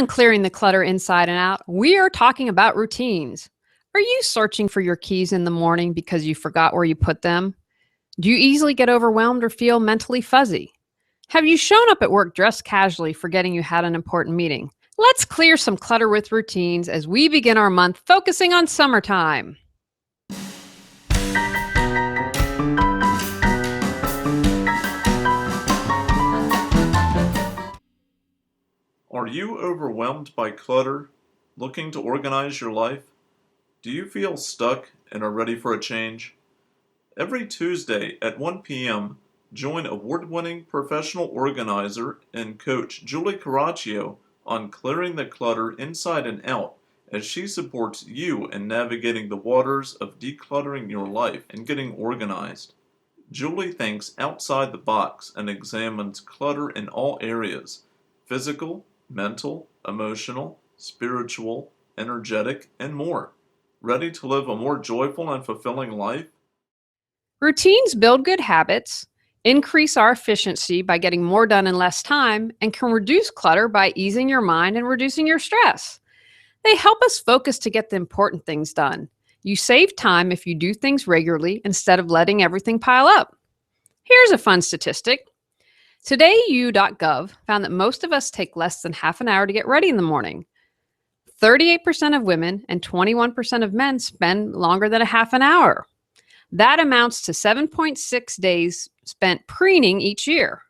on Clearing the Clutter Inside and Out, we are talking about routines. Are you searching for your keys in the morning because you forgot where you put them? Do you easily get overwhelmed or feel mentally fuzzy? Have you shown up at work dressed casually, forgetting you had an important meeting? Let's clear some clutter with routines as we begin our month focusing on summertime. Are you overwhelmed by clutter, looking to organize your life? Do you feel stuck and are ready for a change? Every Tuesday at 1 p.m., join award-winning professional organizer and coach Julie Coraccio on Clearing the Clutter Inside and Out as she supports you in navigating the waters of decluttering your life and getting organized. Julie thinks outside the box and examines clutter in all areas: physical, mental, emotional, spiritual, energetic, and more. Ready to live a more joyful and fulfilling life? Routines build good habits, increase our efficiency by getting more done in less time, and can reduce clutter by easing your mind and reducing your stress. They help us focus to get the important things done. You save time if you do things regularly instead of letting everything pile up. Here's a fun statistic. TodayU.gov found that most of us take less than half an hour to get ready in the morning. 38% of women and 21% of men spend longer than a half an hour. That amounts to 7.6 days spent preening each year.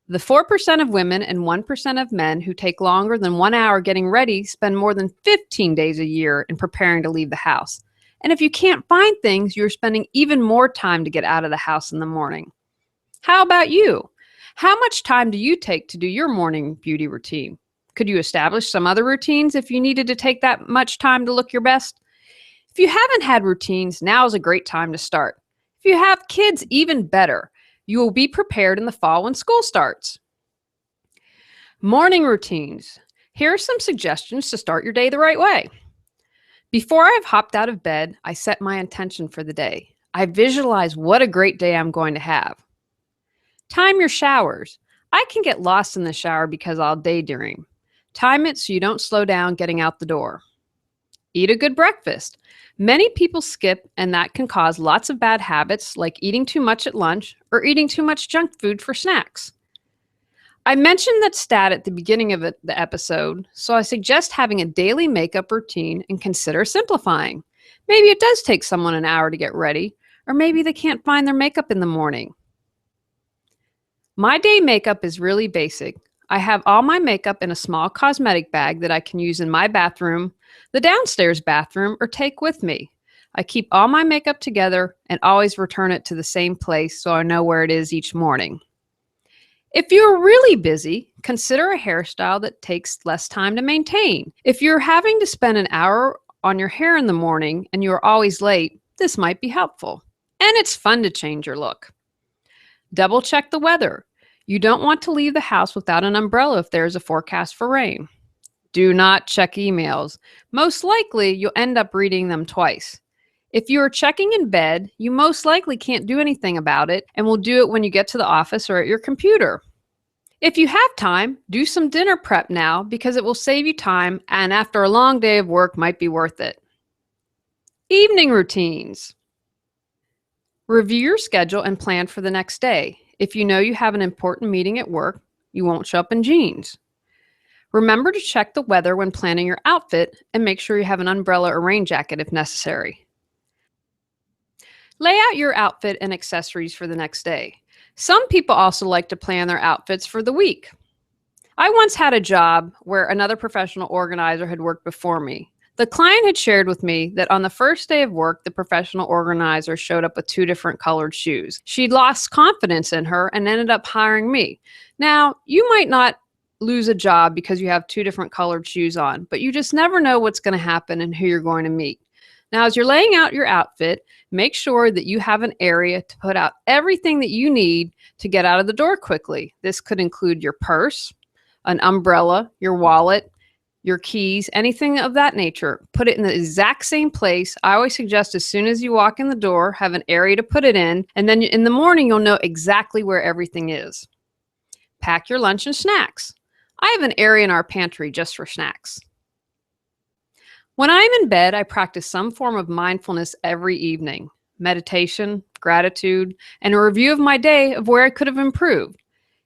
The 4% of women and 1% of men who take longer than 1 hour getting ready spend more than 15 days a year in preparing to leave the house. And if you can't find things, you're spending even more time to get out of the house in the morning. How about you? How much time do you take to do your morning beauty routine? Could you establish some other routines if you needed to take that much time to look your best? If you haven't had routines, now is a great time to start. If you have kids, even better. You will be prepared in the fall when school starts. Morning routines. Here are some suggestions to start your day the right way. Before I've hopped out of bed, I set my intention for the day. I visualize what a great day I'm going to have. Time your showers. I can get lost in the shower because I'll daydream. Time it so you don't slow down getting out the door. Eat a good breakfast. Many people skip, and that can cause lots of bad habits like eating too much at lunch or eating too much junk food for snacks. I mentioned that stat at the beginning of the episode, so I suggest having a daily makeup routine and consider simplifying. Maybe it does take someone an hour to get ready, or maybe they can't find their makeup in the morning. My day makeup is really basic. I have all my makeup in a small cosmetic bag that I can use in my bathroom, the downstairs bathroom, or take with me. I keep all my makeup together and always return it to the same place so I know where it is each morning. If you're really busy, consider a hairstyle that takes less time to maintain. If you're having to spend an hour on your hair in the morning and you're always late, this might be helpful. And it's fun to change your look. Double check the weather. You don't want to leave the house without an umbrella if there's a forecast for rain. Do not check emails. Most likely, you'll end up reading them twice. If you are checking in bed, you most likely can't do anything about it and will do it when you get to the office or at your computer. If you have time, do some dinner prep now because it will save you time and after a long day of work might be worth it. Evening routines. Review your schedule and plan for the next day. If you know you have an important meeting at work, you won't show up in jeans. Remember to check the weather when planning your outfit and make sure you have an umbrella or rain jacket if necessary. Lay out your outfit and accessories for the next day. Some people also like to plan their outfits for the week. I once had a job where another professional organizer had worked before me. The client had shared with me that on the first day of work, the professional organizer showed up with 2 different colored shoes. She'd lost confidence in her and ended up hiring me. Now, you might not lose a job because you have 2 different colored shoes on, but you just never know what's going to happen and who you're going to meet. Now, as you're laying out your outfit, make sure that you have an area to put out everything that you need to get out of the door quickly. This could include your purse, an umbrella, your wallet, your keys, anything of that nature. Put it in the exact same place. I always suggest as soon as you walk in the door, have an area to put it in, and then in the morning, you'll know exactly where everything is. Pack your lunch and snacks. I have an area in our pantry just for snacks. When I'm in bed, I practice some form of mindfulness every evening: meditation, gratitude, and a review of my day of where I could have improved.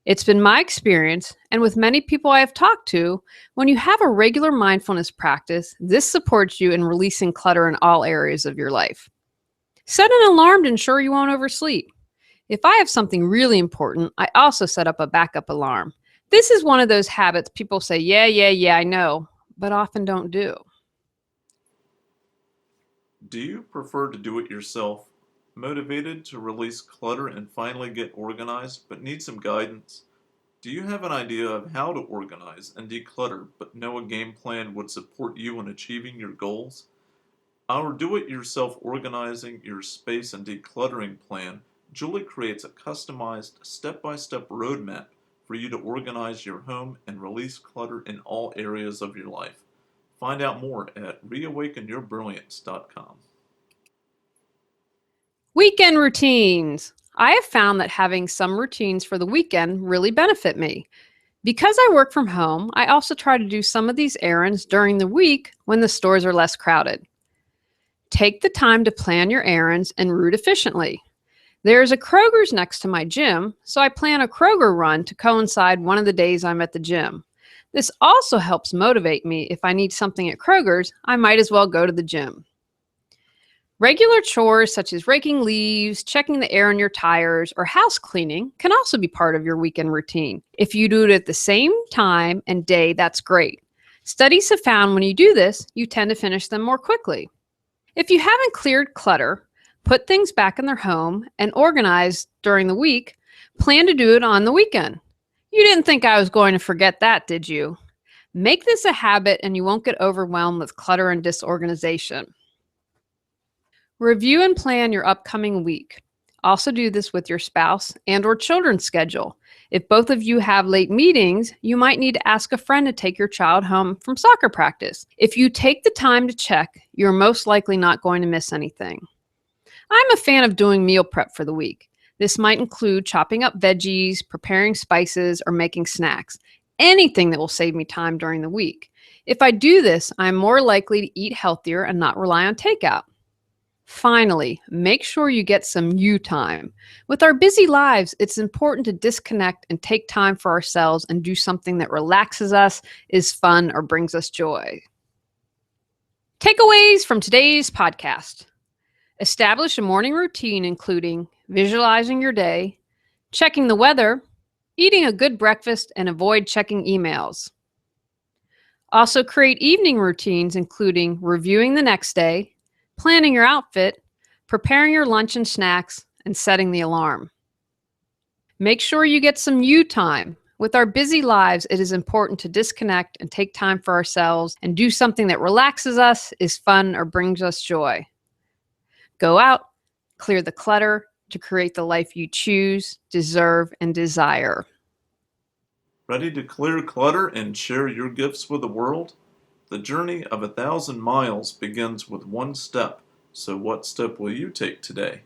It's been my experience, and with many people I have talked to, when you have a regular mindfulness practice, this supports you in releasing clutter in all areas of your life. Set an alarm to ensure you won't oversleep. If I have something really important, I also set up a backup alarm. This is one of those habits people say, yeah, I know, but often don't do. Do you prefer to do it yourself, motivated to release clutter and finally get organized, but need some guidance? Do you have an idea of how to organize and declutter, but know a game plan would support you in achieving your goals? Our do it yourself organizing your space and decluttering plan, Julie creates a customized step by step roadmap for you to organize your home and release clutter in all areas of your life. Find out more at reawakenyourbrilliance.com. Weekend routines. I have found that having some routines for the weekend really benefit me. Because I work from home, I also try to do some of these errands during the week when the stores are less crowded. Take the time to plan your errands and route efficiently. There is a Kroger's next to my gym, so I plan a Kroger run to coincide one of the days I'm at the gym. This also helps motivate me. If I need something at Kroger's, I might as well go to the gym. Regular chores such as raking leaves, checking the air on your tires, or house cleaning can also be part of your weekend routine. If you do it at the same time and day, that's great. Studies have found when you do this, you tend to finish them more quickly. If you haven't cleared clutter, put things back in their home, and organize during the week, plan to do it on the weekend. You didn't think I was going to forget that, did you? Make this a habit and you won't get overwhelmed with clutter and disorganization. Review and plan your upcoming week. Also do this with your spouse and/or children's schedule. If both of you have late meetings, you might need to ask a friend to take your child home from soccer practice. If you take the time to check, you're most likely not going to miss anything. I'm a fan of doing meal prep for the week. This might include chopping up veggies, preparing spices, or making snacks. Anything that will save me time during the week. If I do this, I'm more likely to eat healthier and not rely on takeout. Finally, make sure you get some you time. With our busy lives, it's important to disconnect and take time for ourselves and do something that relaxes us, is fun, or brings us joy. Takeaways from today's podcast. Establish a morning routine including visualizing your day, checking the weather, eating a good breakfast, and avoid checking emails. Also create evening routines including reviewing the next day, planning your outfit, preparing your lunch and snacks, and setting the alarm. Make sure you get some you time. With our busy lives, it is important to disconnect and take time for ourselves and do something that relaxes us, is fun, or brings us joy. Go out, clear the clutter to create the life you choose, deserve, and desire. Ready to clear clutter and share your gifts with the world? The journey of 1,000 miles begins with one step, so what step will you take today?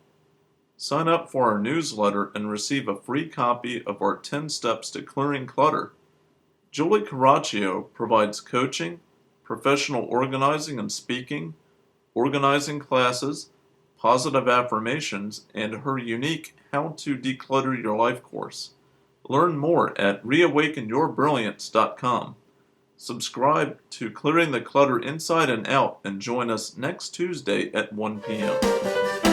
Sign up for our newsletter and receive a free copy of our 10 Steps to Clearing Clutter. Julie Coraccio provides coaching, professional organizing and speaking, organizing classes, positive affirmations, and her unique How to Declutter Your Life course. Learn more at reawakenyourbrilliance.com. Subscribe to Clearing the Clutter Inside and Out and join us next Tuesday at 1 p.m.